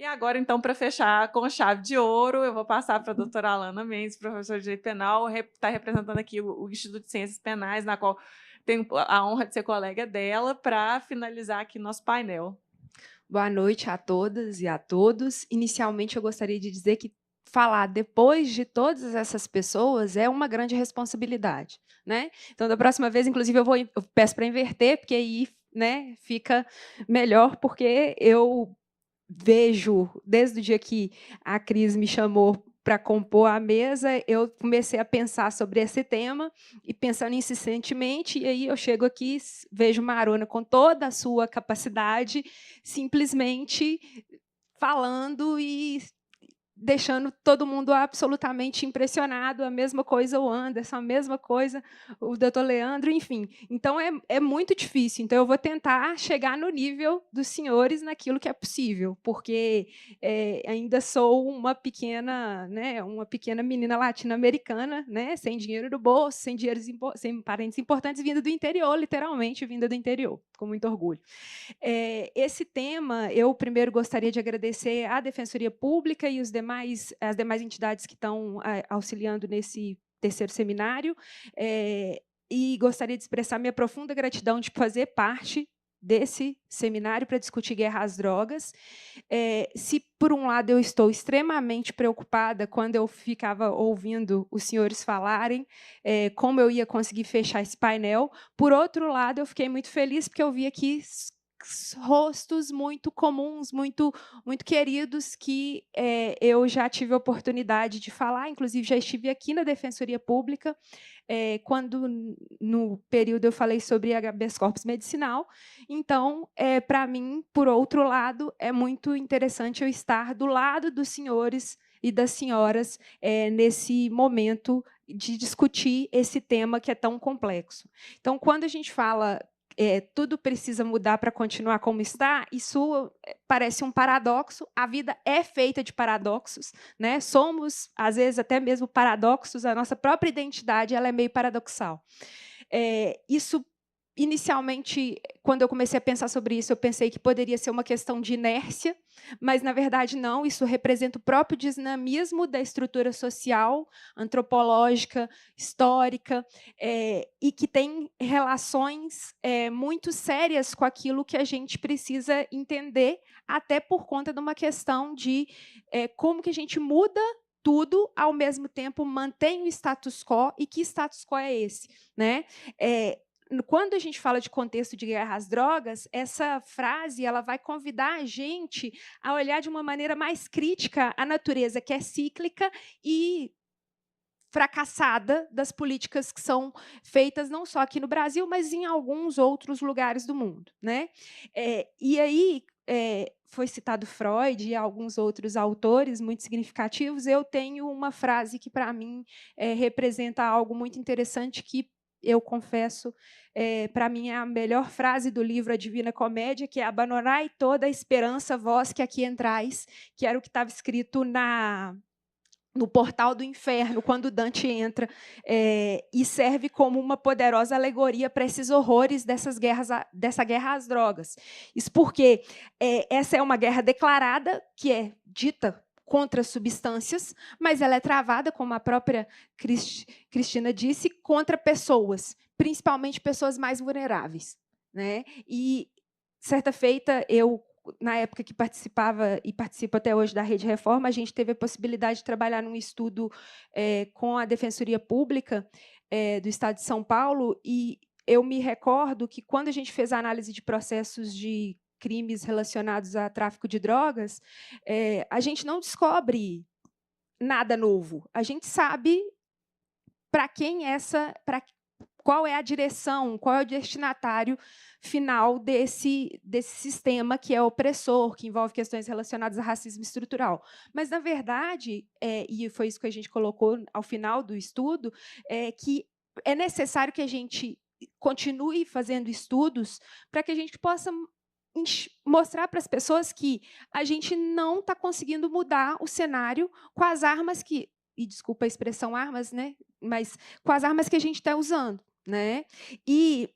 E agora, então, para fechar com chave de ouro, eu vou passar para a doutora Alana Mendes, professora de Direito Penal, está representando aqui o Instituto de Ciências Penais, na qual tenho a honra de ser colega dela, para finalizar aqui nosso painel. Boa noite a todas e a todos. Inicialmente, eu gostaria de dizer que falar depois de todas essas pessoas é uma grande responsabilidade, né? Então, da próxima vez, inclusive, eu peço para inverter, porque aí, né, fica melhor, porque eu vejo, desde o dia que a Cris me chamou para compor a mesa, eu comecei a pensar sobre esse tema e pensando insistentemente, e aí eu chego aqui, vejo Marona com toda a sua capacidade, simplesmente falando e deixando todo mundo absolutamente impressionado, a mesma coisa o Anderson, a mesma coisa o doutor Leandro, enfim. Então, é muito difícil. Então, eu vou tentar chegar no nível dos senhores naquilo que é possível, porque ainda sou uma pequena menina latino-americana, né, sem dinheiro no bolso, sem parentes importantes, vinda do interior, literalmente vinda do interior, com muito orgulho. Esse tema, eu primeiro gostaria de agradecer à Defensoria Pública e as demais entidades que estão auxiliando nesse terceiro seminário, e gostaria de expressar minha profunda gratidão de fazer parte desse seminário para discutir guerra às drogas. Se, por um lado, eu estou extremamente preocupada quando eu ficava ouvindo os senhores falarem como eu ia conseguir fechar esse painel, por outro lado, eu fiquei muito feliz porque eu vi aqui rostos muito comuns, muito queridos, que eu já tive a oportunidade de falar, inclusive já estive aqui na Defensoria Pública, quando, no período, eu falei sobre habeas corpus medicinal. Então, para mim, por outro lado, é muito interessante eu estar do lado dos senhores e das senhoras nesse momento de discutir esse tema que é tão complexo. Então, quando a gente fala tudo precisa mudar para continuar como está, isso parece um paradoxo. A vida é feita de paradoxos, né? Somos, às vezes, até mesmo paradoxos, a nossa própria identidade ela é meio paradoxal. Isso, inicialmente, quando eu comecei a pensar sobre isso, eu pensei que poderia ser uma questão de inércia, mas, na verdade, não. Isso representa o próprio dinamismo da estrutura social, antropológica, histórica, e que tem relações muito sérias com aquilo que a gente precisa entender, até por conta de uma questão de como que a gente muda tudo, ao mesmo tempo mantém o status quo, e que status quo é esse, né? Quando a gente fala de contexto de guerra às drogas, essa frase ela vai convidar a gente a olhar de uma maneira mais crítica a natureza que é cíclica e fracassada das políticas que são feitas não só aqui no Brasil, mas em alguns outros lugares do mundo, né? E aí foi citado Freud e alguns outros autores muito significativos. Eu tenho uma frase que, para mim, representa algo muito interessante que, eu confesso, para mim é a melhor frase do livro A Divina Comédia, que é: "Abandonai toda a esperança, vós que aqui entrais", que era o que estava escrito no portal do inferno, quando Dante entra, e serve como uma poderosa alegoria para esses horrores dessa guerra às drogas. Isso porque essa é uma guerra declarada, que é dita contra substâncias, mas ela é travada, como a própria Cristina disse, contra pessoas, principalmente pessoas mais vulneráveis, né? E, certa feita, eu, na época que participava e participo até hoje da Rede Reforma, a gente teve a possibilidade de trabalhar num estudo com a Defensoria Pública do Estado de São Paulo, e eu me recordo que, quando a gente fez a análise de processos de crimes relacionados a tráfico de drogas, a gente não descobre nada novo. A gente sabe para quem qual é a direção, qual é o destinatário final desse sistema que é opressor, que envolve questões relacionadas a racismo estrutural. Mas, na verdade, e foi isso que a gente colocou ao final do estudo, que é necessário que a gente continue fazendo estudos para que a gente possa mostrar para as pessoas que a gente não está conseguindo mudar o cenário com as armas que, e desculpa a expressão armas, né, mas com as armas que a gente está usando, né? E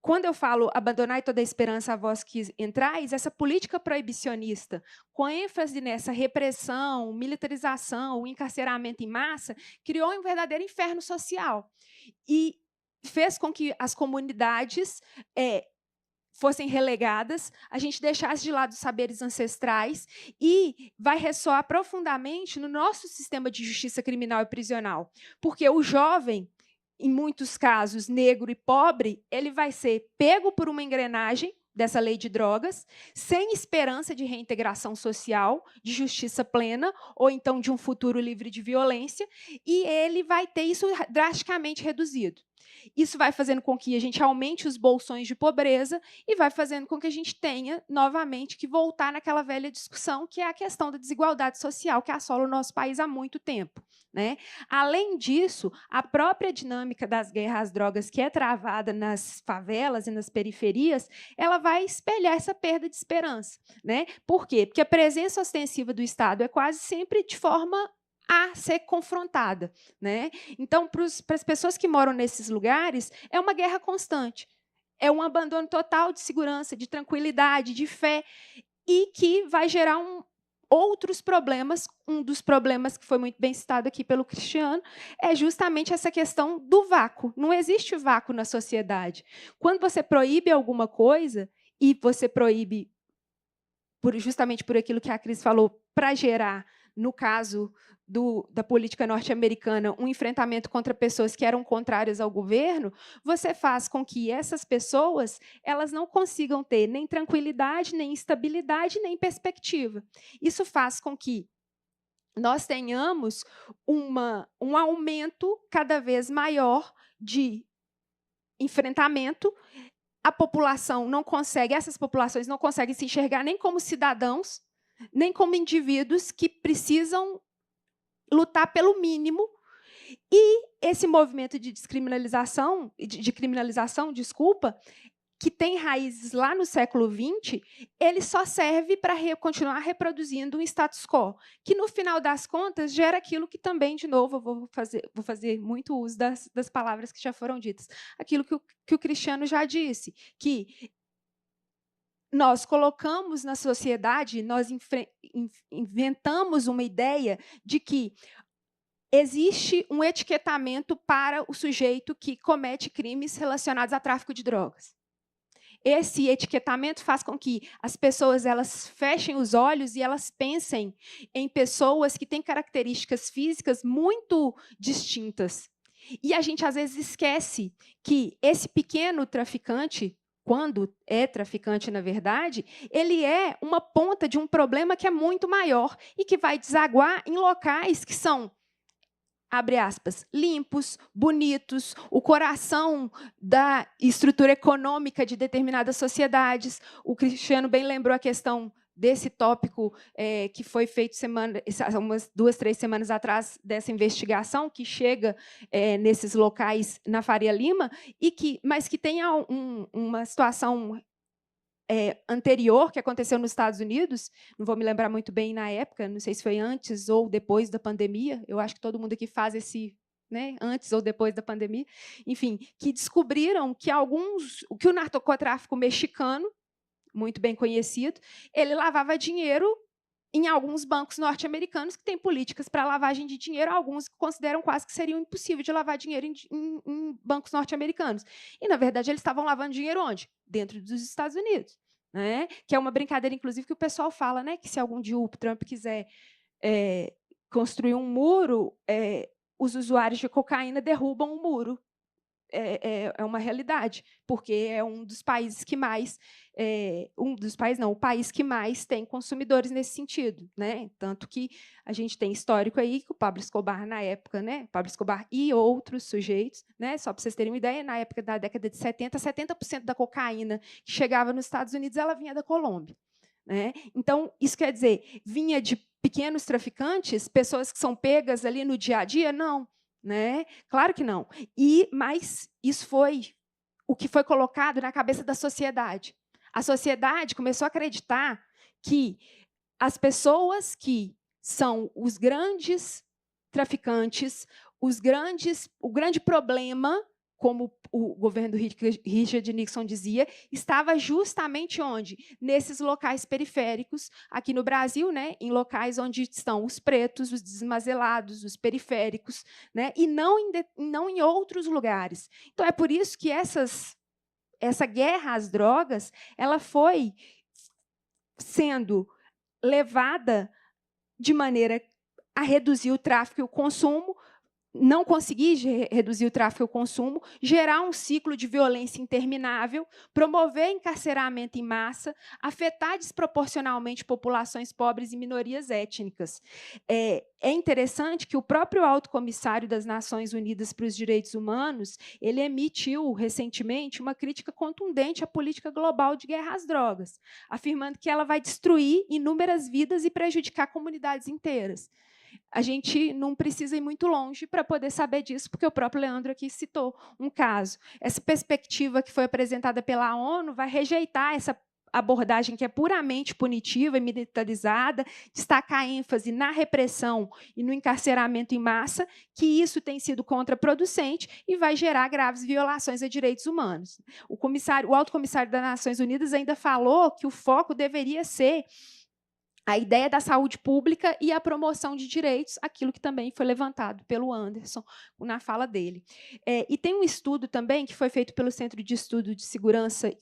quando eu falo abandonar toda a esperança a vós que entrais, essa política proibicionista, com ênfase nessa repressão, militarização, o encarceramento em massa, criou um verdadeiro inferno social e fez com que as comunidades fossem relegadas, a gente deixasse de lado os saberes ancestrais e vai ressoar profundamente no nosso sistema de justiça criminal e prisional, porque o jovem, em muitos casos, negro e pobre, ele vai ser pego por uma engrenagem dessa lei de drogas, sem esperança de reintegração social, de justiça plena, ou então de um futuro livre de violência, e ele vai ter isso drasticamente reduzido. Isso vai fazendo com que a gente aumente os bolsões de pobreza e vai fazendo com que a gente tenha, novamente, que voltar naquela velha discussão, que é a questão da desigualdade social, que assola o nosso país há muito tempo. Né? Além disso, a própria dinâmica das guerras às drogas, que é travada nas favelas e nas periferias, ela vai espelhar essa perda de esperança. Né? Por quê? Porque a presença ostensiva do Estado é quase sempre de forma a ser confrontada. Né? Então, para as pessoas que moram nesses lugares, é uma guerra constante. É um abandono total de segurança, de tranquilidade, de fé, e que vai gerar outros problemas. Um dos problemas que foi muito bem citado aqui pelo Cristiano é justamente essa questão do vácuo. Não existe vácuo na sociedade. Quando você proíbe alguma coisa, e você proíbe justamente por aquilo que a Cris falou, para gerar, no caso da política norte-americana, um enfrentamento contra pessoas que eram contrárias ao governo, você faz com que essas pessoas elas não consigam ter nem tranquilidade, nem estabilidade, nem perspectiva. Isso faz com que nós tenhamos um aumento cada vez maior de enfrentamento. A população não consegue, essas populações não conseguem se enxergar nem como cidadãos, nem como indivíduos que precisam lutar pelo mínimo. E esse movimento de descriminalização, de criminalização, desculpa, que tem raízes lá no século XX, ele só serve para continuar reproduzindo um status quo, que, no final das contas, gera aquilo que também, de novo, eu vou fazer muito uso das palavras que já foram ditas, aquilo que o Cristiano já disse, que nós colocamos na sociedade, nós inventamos uma ideia de que existe um etiquetamento para o sujeito que comete crimes relacionados a tráfico de drogas. Esse etiquetamento faz com que as pessoas elas fechem os olhos e elas pensem em pessoas que têm características físicas muito distintas. E a gente, às vezes, esquece que esse pequeno traficante, quando é traficante, na verdade, ele é uma ponta de um problema que é muito maior e que vai desaguar em locais que são, abre aspas, limpos, bonitos, o coração da estrutura econômica de determinadas sociedades. O Cristiano bem lembrou a questão desse tópico que foi feito umas 2, 3 semanas atrás, dessa investigação que chega nesses locais na Faria Lima, mas que tem uma situação anterior, que aconteceu nos Estados Unidos, não vou me lembrar muito bem na época, não sei se foi antes ou depois da pandemia, eu acho que todo mundo aqui faz esse, né, antes ou depois da pandemia, enfim, que descobriram que o narcotráfico mexicano, muito bem conhecido, ele lavava dinheiro em alguns bancos norte-americanos que têm políticas para lavagem de dinheiro, alguns consideram quase que seria impossível de lavar dinheiro em bancos norte-americanos. E, na verdade, eles estavam lavando dinheiro onde? Dentro dos Estados Unidos. Né? Que é uma brincadeira, inclusive, que o pessoal fala, né? Que se algum dia o Trump quiser construir um muro, os usuários de cocaína derrubam o muro. É uma realidade, porque é um dos países que mais, o país que mais tem consumidores nesse sentido, né? Tanto que a gente tem histórico aí que o Pablo Escobar na época, né? Pablo Escobar e outros sujeitos, né? Só para vocês terem uma ideia, na época da década de 70% da cocaína que chegava nos Estados Unidos ela vinha da Colômbia. Né? Então, isso quer dizer, vinha de pequenos traficantes, pessoas que são pegas ali no dia a dia? Não. Né? Claro que não. Mas isso foi o que foi colocado na cabeça da sociedade. A sociedade começou a acreditar que as pessoas que são os grandes traficantes, o grande problema como o governo do Richard Nixon dizia, estava justamente onde? Nesses locais periféricos, aqui no Brasil, né, em locais onde estão os pretos, os desmazelados, os periféricos, né, e não em outros lugares. Então, é por isso que essa guerra às drogas ela foi sendo levada de maneira a reduzir o tráfico e o consumo, não conseguir reduzir o tráfico e o consumo, gerar um ciclo de violência interminável, promover encarceramento em massa, afetar desproporcionalmente populações pobres e minorias étnicas. É interessante que o próprio Alto Comissário das Nações Unidas para os Direitos Humanos ele emitiu recentemente uma crítica contundente à política global de guerra às drogas, afirmando que ela vai destruir inúmeras vidas e prejudicar comunidades inteiras. A gente não precisa ir muito longe para poder saber disso, porque o próprio Leandro aqui citou um caso. Essa perspectiva que foi apresentada pela ONU vai rejeitar essa abordagem que é puramente punitiva e militarizada, destacar ênfase na repressão e no encarceramento em massa, que isso tem sido contraproducente e vai gerar graves violações a direitos humanos. O Alto Comissário das Nações Unidas ainda falou que o foco deveria ser a ideia da saúde pública e a promoção de direitos, aquilo que também foi levantado pelo Anderson na fala dele. E tem um estudo também que foi feito pelo Centro de Estudo de Segurança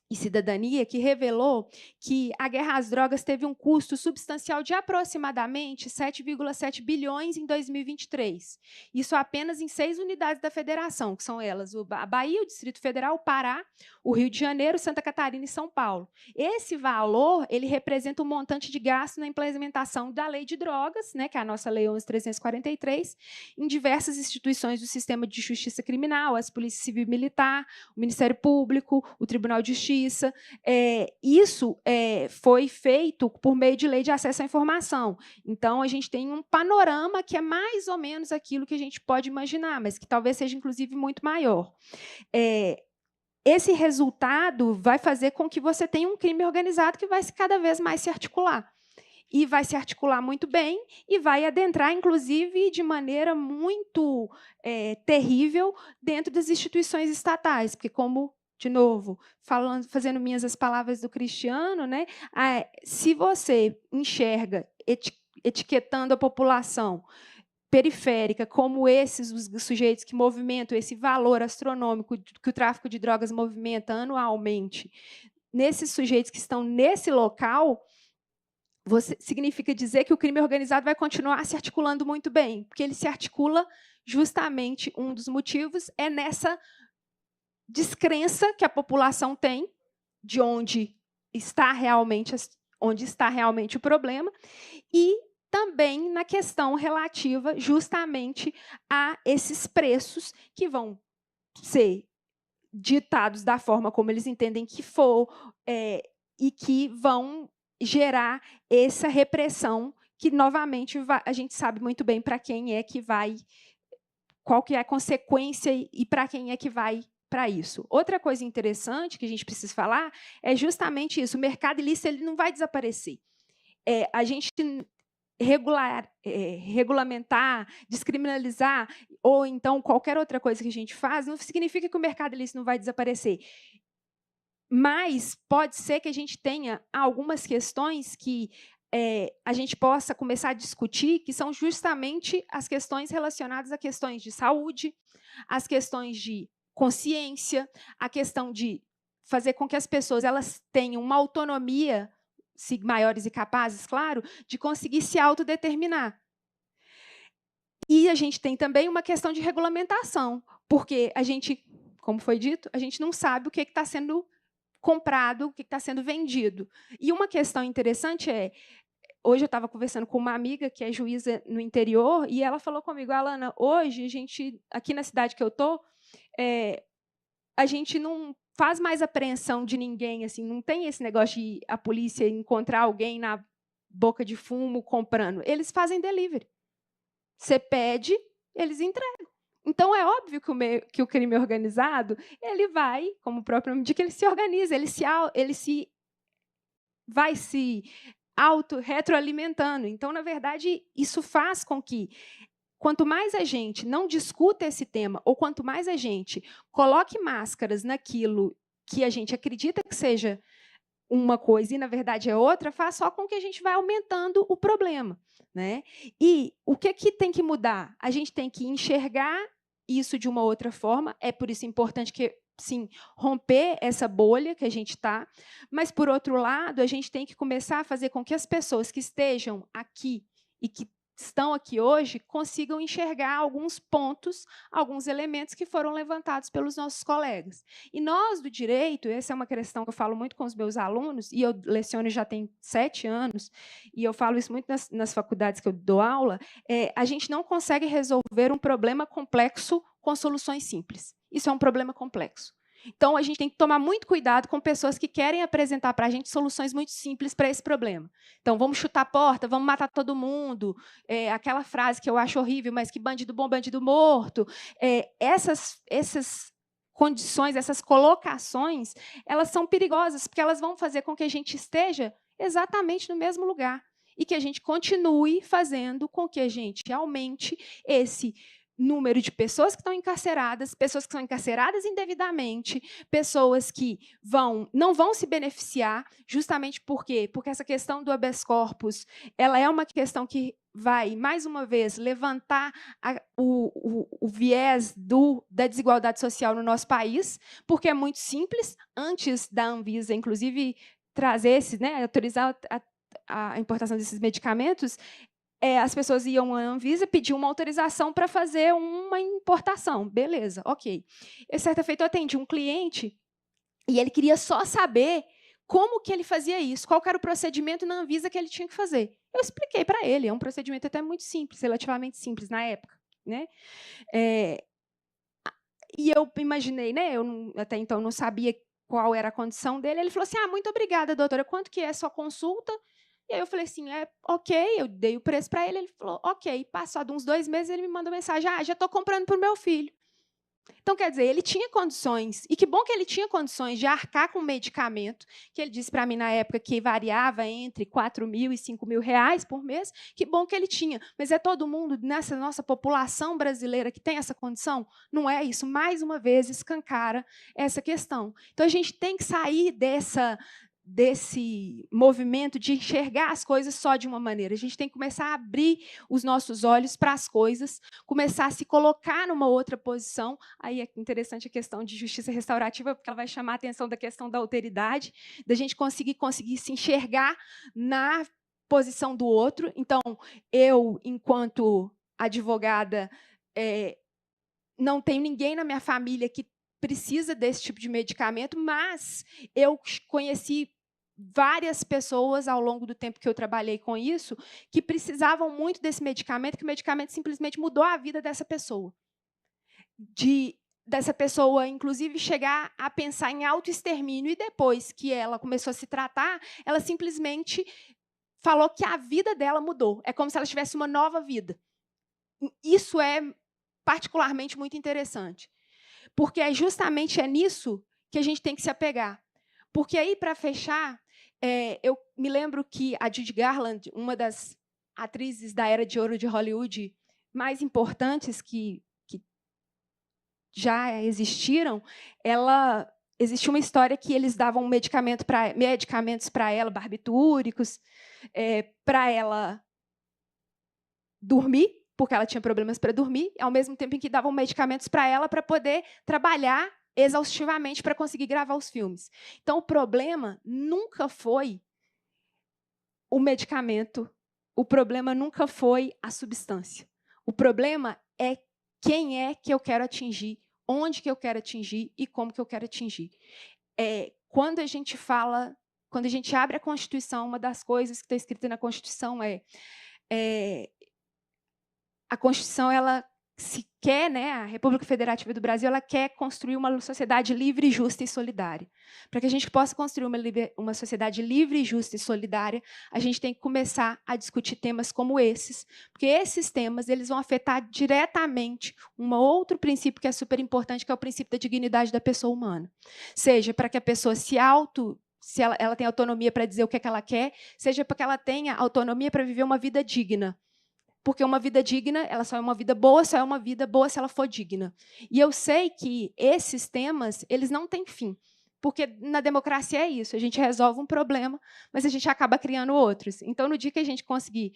e Cidadania, que revelou que a guerra às drogas teve um custo substancial de aproximadamente 7,7 bilhões em 2023. Isso apenas em 6 unidades da federação, que são elas a Bahia, o Distrito Federal, o Pará, o Rio de Janeiro, Santa Catarina e São Paulo. Esse valor ele representa um montante de gasto na implementação da lei de drogas, né, que é a nossa Lei 11.343, em diversas instituições do sistema de justiça criminal, as Polícia Civil e Militar, o Ministério Público, o Tribunal de Justiça. Isso foi feito por meio de lei de acesso à informação. Então, a gente tem um panorama que é mais ou menos aquilo que a gente pode imaginar, mas que talvez seja, inclusive, muito maior. Esse resultado vai fazer com que você tenha um crime organizado que vai cada vez mais se articular. E vai se articular muito bem e vai adentrar, inclusive, de maneira muito terrível dentro das instituições estatais, porque, como de novo, fazendo minhas as palavras do Cristiano, né? Se você enxerga, etiquetando a população periférica, como esses os sujeitos que movimentam esse valor astronômico que o tráfico de drogas movimenta anualmente, nesses sujeitos que estão nesse local, significa dizer que o crime organizado vai continuar se articulando muito bem, porque ele se articula justamente, um dos motivos é nessa descrença que a população tem de onde está realmente o problema e também na questão relativa justamente a esses preços que vão ser ditados da forma como eles entendem que for e que vão gerar essa repressão que, novamente, a gente sabe muito bem para quem é que vai, qual que é a consequência e para quem é que vai para isso. Outra coisa interessante que a gente precisa falar é justamente isso. O mercado ilícito ele não vai desaparecer. A gente regulamentar, descriminalizar, ou então qualquer outra coisa que a gente faz, não significa que o mercado ilícito não vai desaparecer. Mas pode ser que a gente tenha algumas questões que a gente possa começar a discutir, que são justamente as questões relacionadas a questões de saúde, as questões de consciência, a questão de fazer com que as pessoas elas tenham uma autonomia, se maiores e capazes, claro, de conseguir se autodeterminar. E a gente tem também uma questão de regulamentação, porque a gente, como foi dito, a gente não sabe o que está sendo comprado, o que está sendo vendido. E uma questão interessante hoje eu estava conversando com uma amiga que é juíza no interior e ela falou comigo, Alana, hoje a gente, aqui na cidade que eu estou, a gente não faz mais apreensão de ninguém, assim, não tem esse negócio de a polícia encontrar alguém na boca de fumo comprando. Eles fazem delivery. Você pede, eles entregam. Então, é óbvio que o crime organizado ele vai, como o próprio nome diz, que ele se organiza, ele vai se auto-retroalimentando. Então, na verdade, isso faz com que quanto mais a gente não discuta esse tema, ou quanto mais a gente coloque máscaras naquilo que a gente acredita que seja uma coisa e, na verdade, é outra, faz só com que a gente vai aumentando o problema, né? E o que tem que mudar? A gente tem que enxergar isso de uma outra forma, é por isso importante que, sim, romper essa bolha que a gente está, mas, por outro lado, a gente tem que começar a fazer com que as pessoas que estejam aqui e que estão aqui hoje consigam enxergar alguns pontos, alguns elementos que foram levantados pelos nossos colegas. E nós, do direito, essa é uma questão que eu falo muito com os meus alunos, e eu leciono já tem 7 anos, e eu falo isso muito nas faculdades que eu dou aula, a gente não consegue resolver um problema complexo com soluções simples. Isso é um problema complexo. Então, a gente tem que tomar muito cuidado com pessoas que querem apresentar para a gente soluções muito simples para esse problema. Então, vamos chutar a porta, vamos matar todo mundo, aquela frase que eu acho horrível, mas que bandido bom, bandido morto. Essas condições, essas colocações, elas são perigosas, porque elas vão fazer com que a gente esteja exatamente no mesmo lugar e que a gente continue fazendo com que a gente aumente esse número de pessoas que são encarceradas indevidamente, pessoas que não vão se beneficiar, justamente por quê? Porque essa questão do habeas corpus, ela é uma questão que vai, mais uma vez, levantar o viés da desigualdade social no nosso país, porque é muito simples, antes da Anvisa, inclusive, trazer autorizar a importação desses medicamentos, as pessoas iam à Anvisa, pediam uma autorização para fazer uma importação. Beleza, ok. Certa feita, eu atendi um cliente e ele queria só saber como que ele fazia isso, qual era o procedimento na Anvisa que ele tinha que fazer. Eu expliquei para ele, é um procedimento até muito simples, relativamente simples na época, né? E eu imaginei, né? Até então não sabia qual era a condição dele. Ele falou assim: muito obrigada, doutora, quanto que é a sua consulta? E aí eu falei assim, ok, eu dei o preço para ele, ele falou, ok. Passado uns 2 meses, ele me mandou mensagem, já estou comprando para o meu filho. Então, quer dizer, ele tinha condições, e que bom que ele tinha condições de arcar com medicamento, que ele disse para mim na época que variava entre R$4.000 e R$5.000 por mês, que bom que ele tinha. Mas é todo mundo nessa nossa população brasileira que tem essa condição? Não é isso. Mais uma vez, escancara essa questão. Então, a gente tem que sair desse movimento de enxergar as coisas só de uma maneira. A gente tem que começar a abrir os nossos olhos para as coisas, começar a se colocar numa outra posição. Aí é interessante a questão de justiça restaurativa, porque ela vai chamar a atenção da questão da alteridade, da gente conseguir se enxergar na posição do outro. Então, eu, enquanto advogada, não tenho ninguém na minha família que precisa desse tipo de medicamento, mas eu conheci várias pessoas ao longo do tempo que eu trabalhei com isso que precisavam muito desse medicamento, que o medicamento simplesmente mudou a vida dessa pessoa. Dessa pessoa, inclusive, chegar a pensar em autoextermínio, e depois que ela começou a se tratar, ela simplesmente falou que a vida dela mudou. É como se ela tivesse uma nova vida. Isso é particularmente muito interessante, porque justamente é nisso que a gente tem que se apegar. Porque aí, para fechar, eu me lembro que a Judy Garland, uma das atrizes da era de ouro de Hollywood mais importantes que já existiram, existia uma história que eles davam medicamentos para ela, barbitúricos, para ela dormir, porque ela tinha problemas para dormir, ao mesmo tempo em que davam medicamentos para ela para poder trabalhar exaustivamente para conseguir gravar os filmes. Então, o problema nunca foi o medicamento, o problema nunca foi a substância. O problema é quem é que eu quero atingir, onde que eu quero atingir e como que eu quero atingir. Quando a gente abre a Constituição, uma das coisas que está escrita na Constituição a Constituição, a República Federativa do Brasil, ela quer construir uma sociedade livre, justa e solidária. Para que a gente possa construir uma sociedade livre, justa e solidária, a gente tem que começar a discutir temas como esses, porque esses temas eles vão afetar diretamente um outro princípio que é super importante, que é o princípio da dignidade da pessoa humana. Seja para que a pessoa se ela tem autonomia para dizer o que é que ela quer, seja para que ela tenha autonomia para viver uma vida digna. Porque uma vida digna, ela só é uma vida boa se ela for digna. E eu sei que esses temas, eles não têm fim. Porque na democracia é isso, a gente resolve um problema, mas a gente acaba criando outros. Então, no dia que a gente conseguir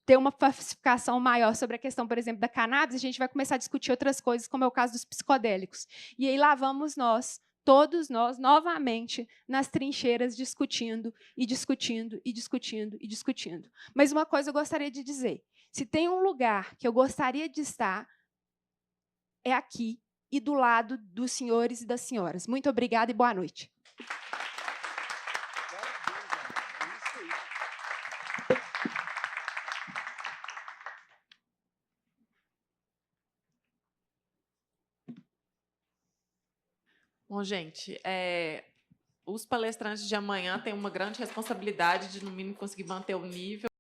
ter uma pacificação maior sobre a questão, por exemplo, da cannabis, a gente vai começar a discutir outras coisas, como é o caso dos psicodélicos. E aí lá vamos nós, todos nós, novamente, nas trincheiras, discutindo, e discutindo, e discutindo, e discutindo. Mas uma coisa eu gostaria de dizer. Se tem um lugar que eu gostaria de estar, é aqui e do lado dos senhores e das senhoras. Muito obrigada e boa noite. Bom, gente, os palestrantes de amanhã têm uma grande responsabilidade de, no mínimo, conseguir manter o nível.